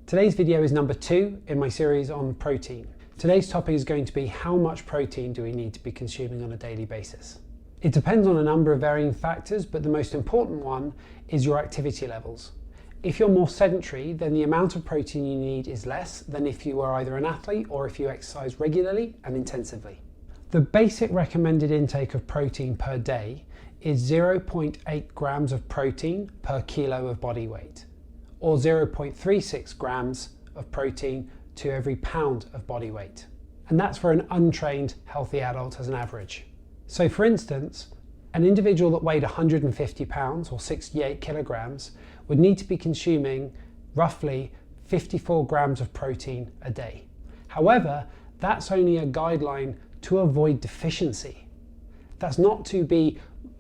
Today's video is number 2 in my series on protein. Today's topic is going to be how much protein do we need to be consuming on a daily basis. It depends on a number of varying factors, but the most important one is your activity levels. If you're more sedentary, then the amount of protein you need is less than if you are either an athlete or if you exercise regularly and intensively. The basic recommended intake of protein per day is 0.8 grams of protein per kilo of body weight, or 0.36 grams of protein to every pound of body weight. And that's for an untrained healthy adult as an average. So for instance, an individual that weighed 150 pounds or 68 kilograms would need to be consuming roughly 54 grams of protein a day. However, that's only a guideline to avoid deficiency. That's not to be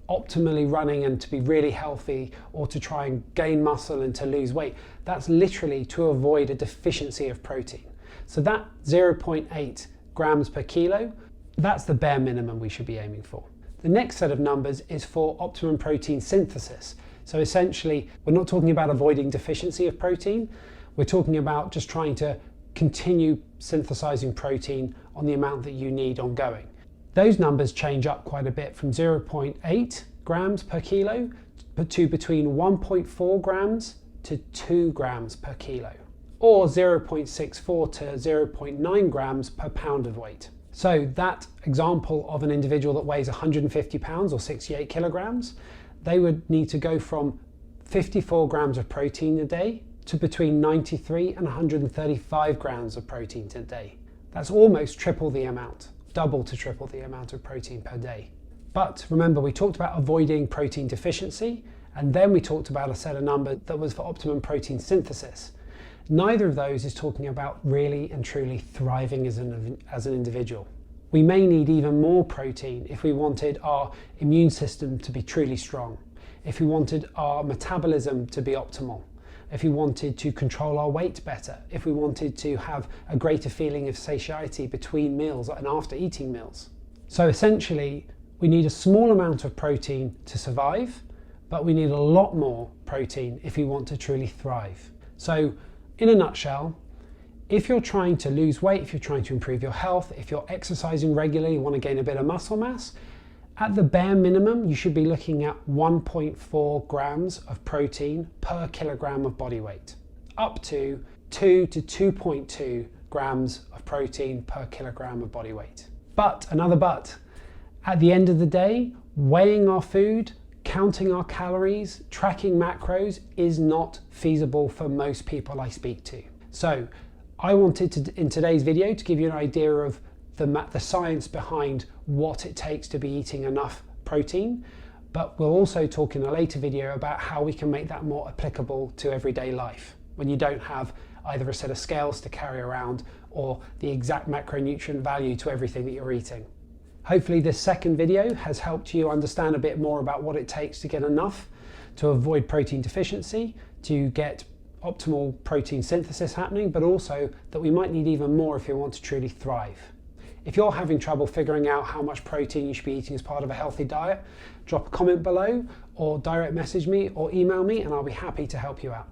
optimally running and to be really healthy or to try and gain muscle and to lose weight. That's literally to avoid a deficiency of protein. So that 0.8 grams per kilo, that's the bare minimum we should be aiming for. The next set of numbers is for optimum protein synthesis. So essentially, we're not talking about avoiding deficiency of protein. We're talking about just trying to continue synthesizing protein on the amount that you need ongoing. Those numbers change up quite a bit from 0.8 grams per kilo to between 1.4 grams to 2 grams per kilo, or 0.64 to 0.9 grams per pound of weight. So that example of an individual that weighs 150 pounds or 68 kilograms, they would need to go from 54 grams of protein a day to between 93 and 135 grams of protein a day. That's almost triple the amount, double to triple the amount of protein per day. But remember, we talked about avoiding protein deficiency, and then we talked about a set of numbers that was for optimum protein synthesis. Neither of those is talking about really and truly thriving as an individual. We may need even more protein if we wanted our immune system to be truly strong, if we wanted our metabolism to be optimal, if we wanted to control our weight better, if we wanted to have a greater feeling of satiety between meals and after eating meals. So essentially, we need a small amount of protein to survive, but we need a lot more protein if we want to truly thrive. So in a nutshell, if you're trying to lose weight, if you're trying to improve your health, if you're exercising regularly, you want to gain a bit of muscle mass, at the bare minimum, you should be looking at 1.4 grams of protein per kilogram of body weight, up to 2 to 2.2 grams of protein per kilogram of body weight. But, another but, at the end of the day, weighing our food, counting our calories, tracking macros is not feasible for most people I speak to. So I wanted to, in today's video, to give you an idea of the science behind what it takes to be eating enough protein, but we'll also talk in a later video about how we can make that more applicable to everyday life when you don't have either a set of scales to carry around or the exact macronutrient value to everything that you're eating. Hopefully this second video has helped you understand a bit more about what it takes to get enough to avoid protein deficiency, to get optimal protein synthesis happening, but also that we might need even more if you want to truly thrive. If you're having trouble figuring out how much protein you should be eating as part of a healthy diet, drop a comment below or direct message me or email me and I'll be happy to help you out.